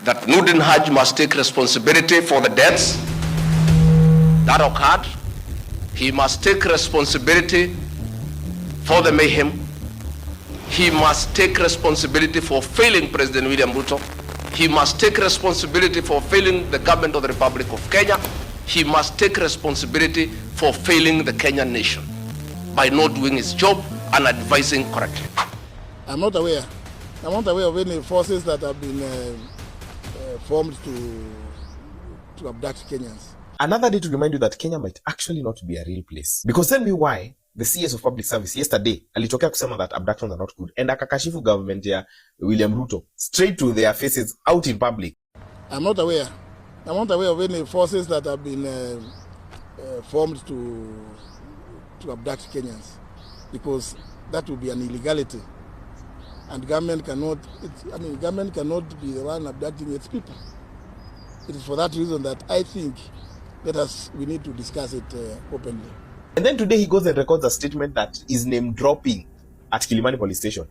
that Noordin Haji must take responsibility for the deaths that occurred. He must take responsibility for the mayhem. He must take responsibility for failing President William Ruto. He must take responsibility for failing the government of the Republic of Kenya. He must take responsibility for failing the Kenyan nation by not doing his job and advising correctly. I'm not aware of any forces that have been formed to abduct Kenyans. Another day to remind you that Kenya might actually not be a real place. Because tell me why the CS of Public Service yesterday alitokea kusema that abductions are not good and akakashifu government ya William Ruto straight to their faces out in public. I'm not aware of any forces that have been formed to abduct Kenyans, because that would be an illegality, and government cannot be the one abducting its people. It is for that reason that I think we need to discuss it openly. And then today he goes and records a statement that is name dropping at Kilimani police station.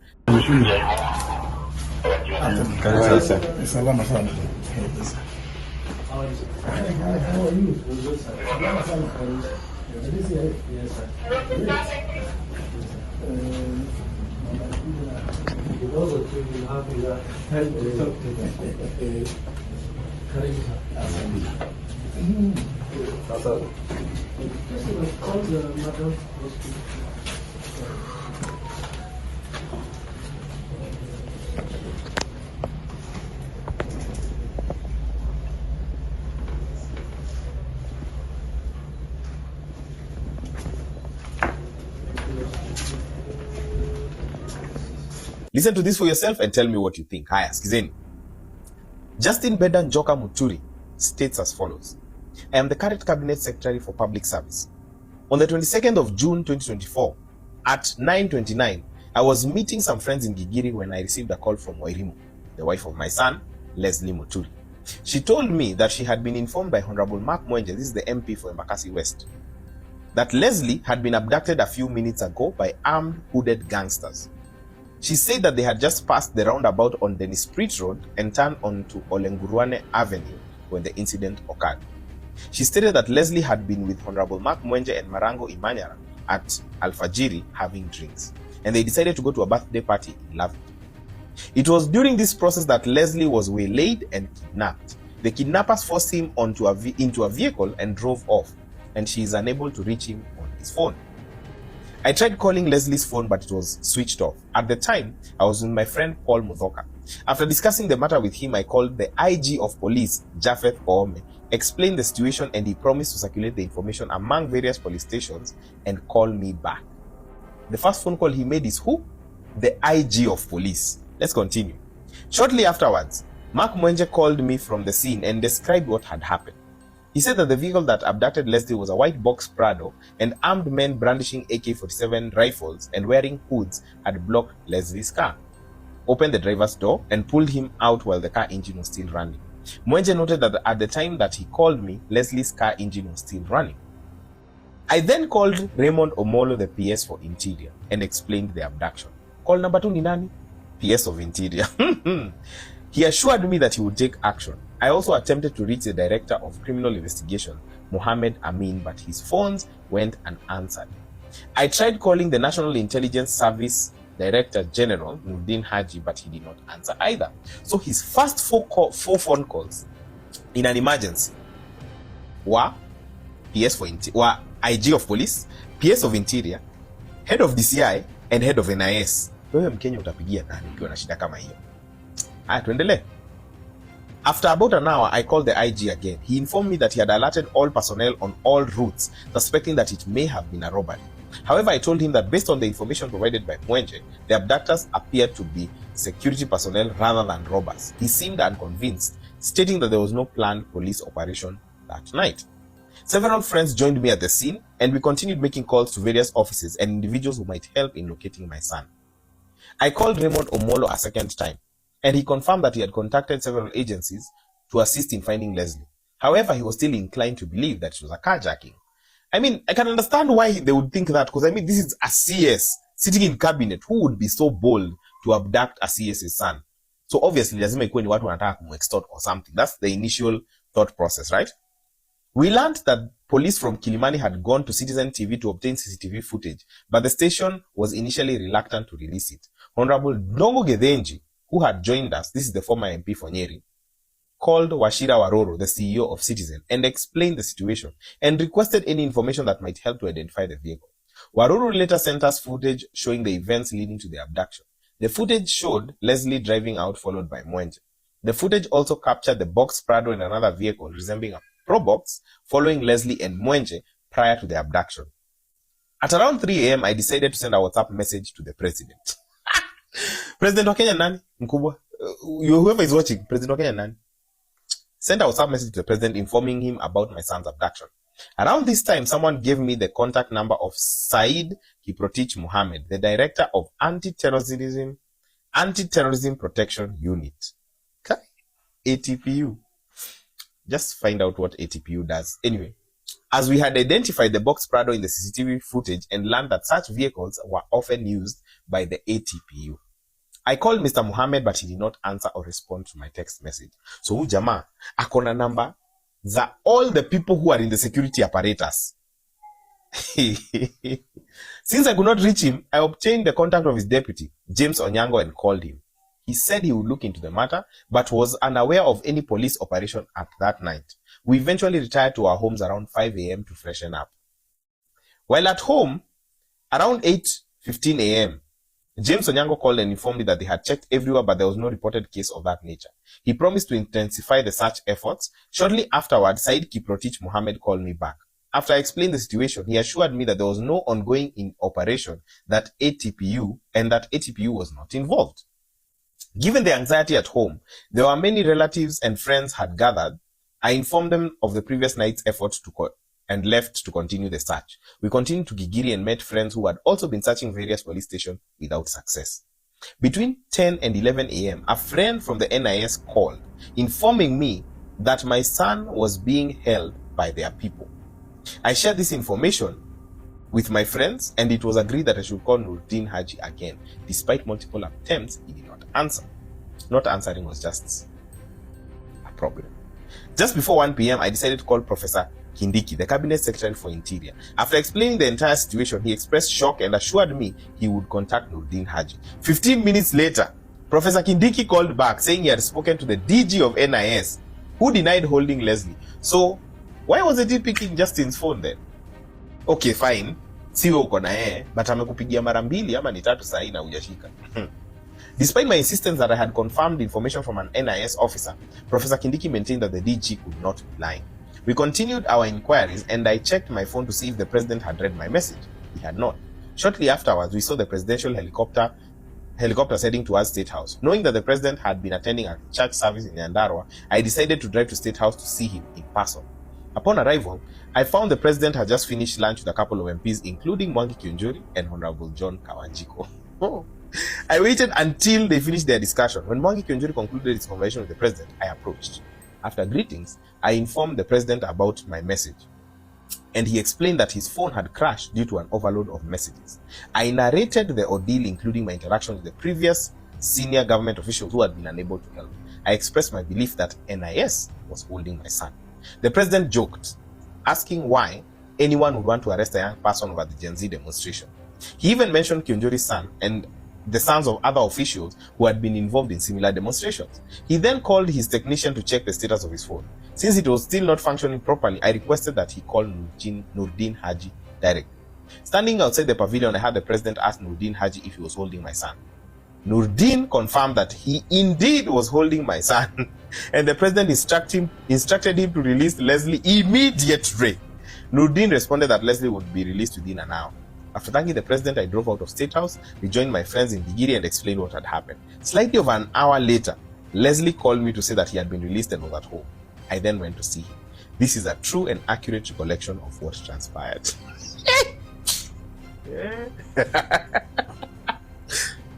Listen to this for yourself and tell me what you think. Haya, skizeni. Justin Muturi states as follows. I am the current Cabinet Secretary for Public Service. On the 22nd of June 2024, at 9:29, I was meeting some friends in Gigiri when I received a call from Wairimu, the wife of my son, Leslie Muturi. She told me that she had been informed by Honorable Mark Mwenje, this is the MP for Embakasi West, that Leslie had been abducted a few minutes ago by armed hooded gangsters. She said that they had just passed the roundabout on Dennis Street Road and turned onto Olenguruane Avenue when the incident occurred. She stated that Leslie had been with Honorable Mark Mwenje and Marango Imanyara at Alfajiri having drinks, and they decided to go to a birthday party in Lavity. It was during this process that Leslie was waylaid and kidnapped. The kidnappers forced him into a vehicle and drove off, and she is unable to reach him on his phone. I tried calling Leslie's phone, but it was switched off. At the time, I was with my friend Paul Muthoka. After discussing the matter with him, I called the IG of police, Japheth Oome, explained the situation, and he promised to circulate the information among various police stations and call me back. The first phone call he made is who? The IG of police. Let's continue. Shortly afterwards, Mark Mwenje called me from the scene and described what had happened. He said that the vehicle that abducted Leslie was a white box Prado, and armed men brandishing AK-47 rifles and wearing hoods had blocked Leslie's car, opened the driver's door, and pulled him out while the car engine was still running. Mwenje noted that at the time that he called me, Leslie's car engine was still running. I then called Raymond Omolo, the PS for Interior, and explained the abduction. Call number 2 ni nani? PS of Interior. He assured me that he would take action. I also attempted to reach the Director of Criminal Investigation, Mohammed Amin, but his phones went unanswered. I tried calling the National Intelligence Service Director General, Noordin Haji, but he did not answer either. So his first four phone calls in an emergency were IG of Police, PS of Interior, Head of DCI, and Head of NIS. Wewe Mkenya utapigia nani ukiwa na shida kama hiyo? Haya, tuendelee. After about an hour, I called the IG again. He informed me that he had alerted all personnel on all routes, suspecting that it may have been a robbery. However, I told him that based on the information provided by Mwenje, the abductors appeared to be security personnel rather than robbers. He seemed unconvinced, stating that there was no planned police operation that night. Several friends joined me at the scene, and we continued making calls to various offices and individuals who might help in locating my son. I called Raymond Omolo a second time, and he confirmed that he had contacted several agencies to assist in finding Leslie. However, he was still inclined to believe that it was a carjacking. I mean, I can understand why they would think that, because I mean, this is a CS sitting in cabinet. Who would be so bold to abduct a CS's son? So obviously lazima ikuwe ni watu wanataka kumextort or something. That's the initial thought process, right? We learned that police from Kilimani had gone to Citizen TV to obtain CCTV footage, but the station was initially reluctant to release it. Honorable Ndongo Gethenji, who had joined us, this is the former MP for Nyeri, called Wachira Waroro, the CEO of Citizen, and explained the situation and requested any information that might help to identify the vehicle. Waroro later sent us footage showing the events leading to the abduction. The footage showed Leslie driving out, followed by Mwenje. The footage also captured the box Prado in another vehicle resembling a Probox following Leslie and Mwenje prior to the abduction. At around 3 a.m., I decided to send a WhatsApp message to the president. President wa Kenya nani? Mkubwa. Whoever is watching, President wa Kenya nani? Sent a WhatsApp message to the president informing him about my son's abduction. Around this time, someone gave me the contact number of Said Kiprotich Mohammed, the director of Anti-Terrorism Protection Unit. Okay. ATPU. Just find out what ATPU does. Anyway, as we had identified the box Prado in the CCTV footage and learned that such vehicles were often used by the ATPU. I called Mr. Mohammed, but he did not answer or respond to my text message. So huyu jamaa akona number za all the people who are in the security apparatus. Since I could not reach him, I obtained the contact of his deputy, James Onyango, and called him. He said he would look into the matter, but was unaware of any police operation at that night. We eventually retired to our homes around 5 a.m. to freshen up. While at home, around 8:15 a.m., James Onyango called and informed me that they had checked everywhere, but there was no reported case of that nature. He promised to intensify the search efforts. Shortly afterward, Said Kiprotich Mohammed called me back. After I explained the situation, he assured me that there was no ongoing operation that ATPU was not involved. Given the anxiety at home, there were many relatives and friends had gathered. I informed them of the previous night's effort and left to continue the search. We continued to Gigiri and met friends who had also been searching various police stations without success. Between 10 and 11 a.m., a friend from the NIS called, informing me that my son was being held by their people. I shared this information with my friends, and it was agreed that I should call Noordin Haji again. Despite multiple attempts, he did not answer. Not answering was just a problem. Just before 1 p.m., I decided to call Professor Kindiki, the Cabinet Secretary for Interior. After explaining the entire situation, he expressed shock and assured me he would contact Noordin Haji. 15 minutes later, Professor Kindiki called back saying he had spoken to the DG of NIS, who denied holding Leslie. So, why wasn't he picking Justin's phone then? Okay, fine. Siwe uko na yeye, but amekupigia mara mbili ama ni tatu sahi na hujashika. Despite my insistence that I had confirmed information from an NIS officer, Professor Kindiki maintained that the DG could not be lying. We continued our inquiries, and I checked my phone to see if the president had read my message. He had not. Shortly afterwards, we saw the presidential helicopter heading towards State House. Knowing that the president had been attending a church service in Nyandarua, I decided to drive to State House to see him in person. Upon arrival, I found the president had just finished lunch with a couple of MPs, including Mwangi Kiunjuri and Honorable John Kawanjiko. I waited until they finished their discussion. When Mwangi Kiunjuri concluded his conversation with the president, I approached. After greetings, I informed the president about my message, and he explained that his phone had crashed due to an overload of messages. I narrated the ordeal, including my interaction with the previous senior government officials who had been unable to help. I expressed my belief that NIS was holding my son. The president joked, asking why anyone would want to arrest a young person over the Gen Z demonstration. He even mentioned Kiunjuri's son and the sons of other officials who had been involved in similar demonstrations. He then called his technician to check the status of his phone. Since it was still not functioning properly, I requested that he call Noordin Haji directly. Standing outside the pavilion, I heard the president ask Noordin Haji if he was holding my son. Noordin confirmed that he indeed was holding my son, and the president instructed him to release Leslie immediately. Noordin responded that Leslie would be released within an hour. After thanking the president, I drove out of State House, rejoined my friends in Gigiri, and explained what had happened. Slightly over an hour later, Leslie called me to say that he had been released and was at home. I then went to see him. This is a true and accurate recollection of what transpired.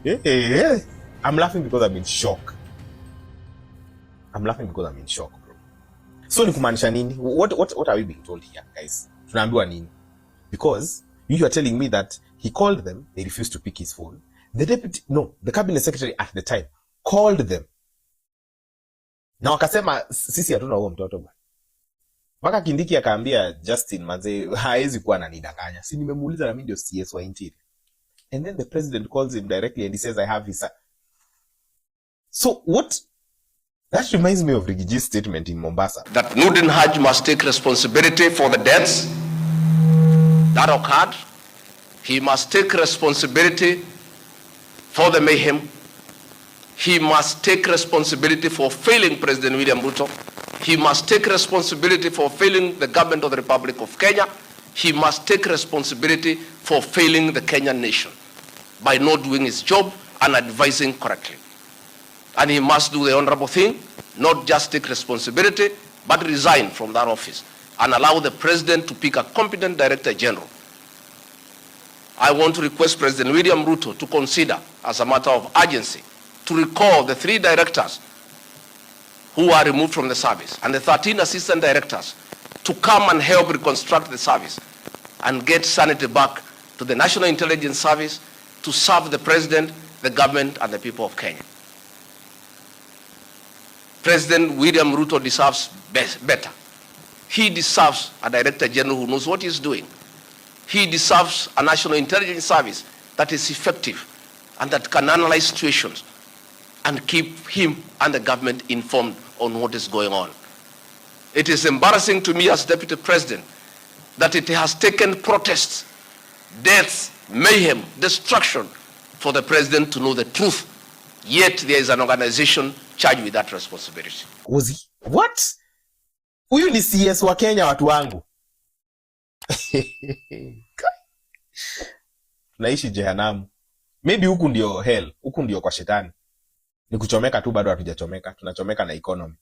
Yeah. I'm laughing because I'm in shock. Bro. So ni kumaanisha nini? What are we being told here, guys? Tunaambiwa nini? Because you are telling me that he called them, they refused to pick his phone. The cabinet secretary at the time called them Na wakasema sisi hatuna huo mtoto bwana. Mpaka Kindiki akaambia Justin manze haezi kuwa ananidanganya. Si nimemuuliza na mimi ndio CS wa Interior. And then the president calls him directly and he says I have his son. So what? That reminds me of Rigiji's statement in Mombasa. That Noordin Haji must take responsibility for the deaths that occurred. He must take responsibility for the mayhem. He must take responsibility for failing President William Ruto. He must take responsibility for failing the government of the Republic of Kenya. He must take responsibility for failing the Kenyan nation by not doing his job and advising correctly. And he must do the honorable thing, not just take responsibility, but resign from that office and allow the president to pick a competent director general. I want to request President William Ruto to consider, as a matter of urgency, to recall the 3 directors who are removed from the service and the 13 assistant directors to come and help reconstruct the service and get sanity back to the National Intelligence Service to serve the president, the government, and the people of Kenya. President William Ruto deserves better. He deserves a director general who knows what he's doing. He deserves a National Intelligence Service that is effective and that can analyze situations and keep him and the government informed on what is going on. It is embarrassing to me as Deputy President that it has taken protests, deaths, mayhem, destruction for the President to know the truth. Yet there is an organization charged with that responsibility. Was he? What? Huyu ni CS wa Kenya watu wangu. Naishi jehanamu. Maybe huku ndio hell, huku ndio kwa shetani. Ni kuchomeka tu bado hatujachomeka, tunachomeka na economy.